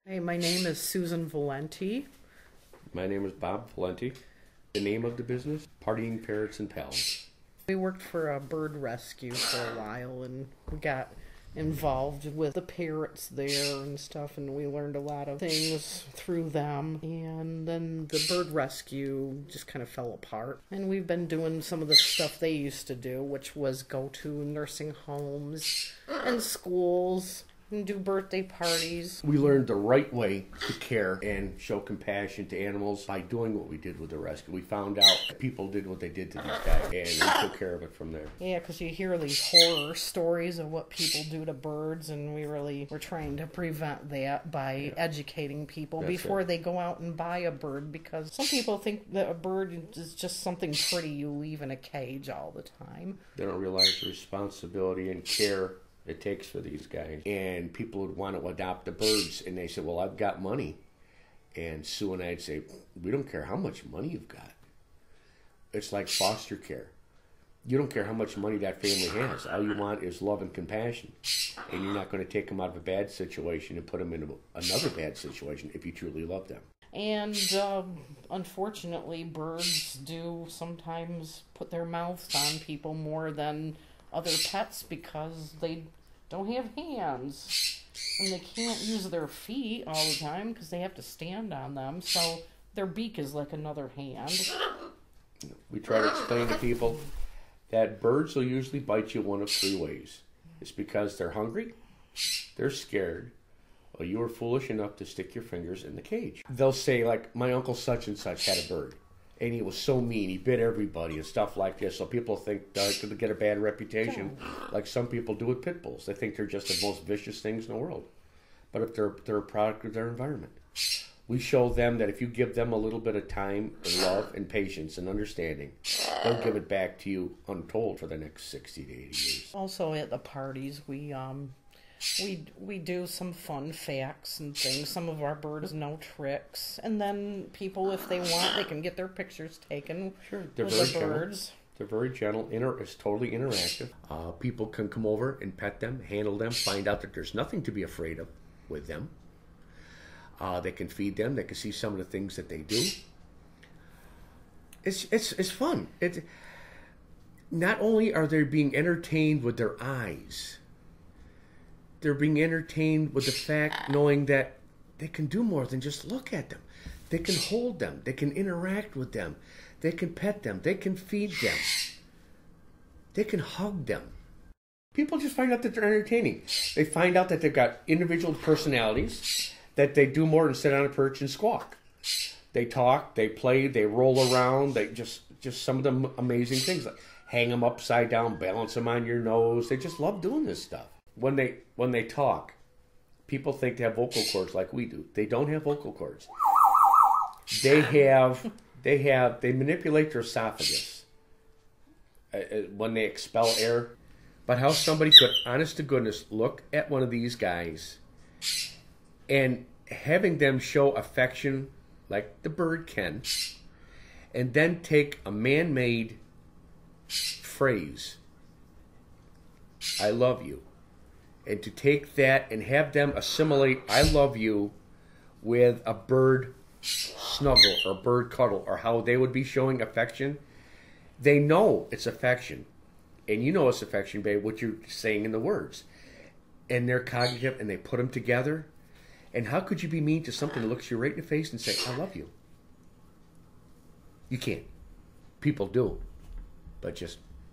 Hey, my name is Susan Valenti. My name is Bob Valenti. The name of the business, Partying Parrots and Pals. We worked for a bird rescue for a while, and we got involved with the parrots there and stuff, and we learned a lot of things through them. And then the bird rescue just kind of fell apart. And we've been doing some of the stuff they used to do, which was go to nursing homes and schools and do birthday parties. We learned the right way to care and show compassion to animals by doing what we did with the rescue. We found out people did what they did to these guys, and we took care of it from there. Yeah, because you hear these horror stories of what people do to birds, and we really were trying to prevent that by educating people before they go out and buy a bird, because some people think that a bird is just something pretty you leave in a cage all the time. They don't realize the responsibility and care it takes for these guys. And people would want to adopt the birds, and they said, well, I've got money. And Sue and I'd say, we don't care how much money you've got. It's like foster care. You don't care how much money that family has. All you want is love and compassion. And you're not going to take them out of a bad situation and put them into another bad situation if you truly love them. And unfortunately, birds do sometimes put their mouths on people more than other pets because they don't have hands and they can't use their feet all the time because they have to stand on them, so their beak is like another hand. We try to explain to people that birds will usually bite you one of three ways. It's because they're hungry, they're scared, or you were foolish enough to stick your fingers in the cage. They'll say, like, my uncle such and such had a bird, and he was so mean, he bit everybody and stuff like this, so people think they're going to get a bad reputation, like some people do with pit bulls. They think they're just the most vicious things in the world. But if they're a product of their environment. We show them that if you give them a little bit of time and love and patience and understanding, they'll give it back to you untold for the next 60 to 80 years. Also at the parties, we do some fun facts and things. Some of our birds know tricks, and then people, if they want, they can get their pictures taken with the birds. They're very gentle. It's totally interactive. People can come over and pet them, handle them, find out that there's nothing to be afraid of with them. They can feed them. They can see some of the things that they do. It's fun. Not only are they being entertained with their eyes, they're being entertained with the fact knowing that they can do more than just look at them. They can hold them. They can interact with them. They can pet them. They can feed them. They can hug them. People just find out that they're entertaining. They find out that they've got individual personalities, that they do more than sit on a perch and squawk. They talk, they play, they roll around. They just some of the amazing things, like hang them upside down, balance them on your nose. They just love doing this stuff. When they talk, people think they have vocal cords like we do. They don't have vocal cords. They manipulate their esophagus when they expel air. But how somebody could, honest to goodness, look at one of these guys and having them show affection like the bird can, and then take a man-made phrase, I love you, and to take that and have them assimilate I love you with a bird snuggle or bird cuddle, or how they would be showing affection. They know it's affection. And you know it's affection, babe, what you're saying in the words. And they're cognitive, and they put them together. And how could you be mean to something that looks you right in the face and say, I love you? You can't. People do. But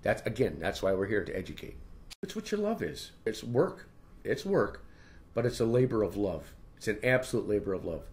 that's why we're here to educate. It's what your love is. It's work. It's work, but it's a labor of love. It's an absolute labor of love.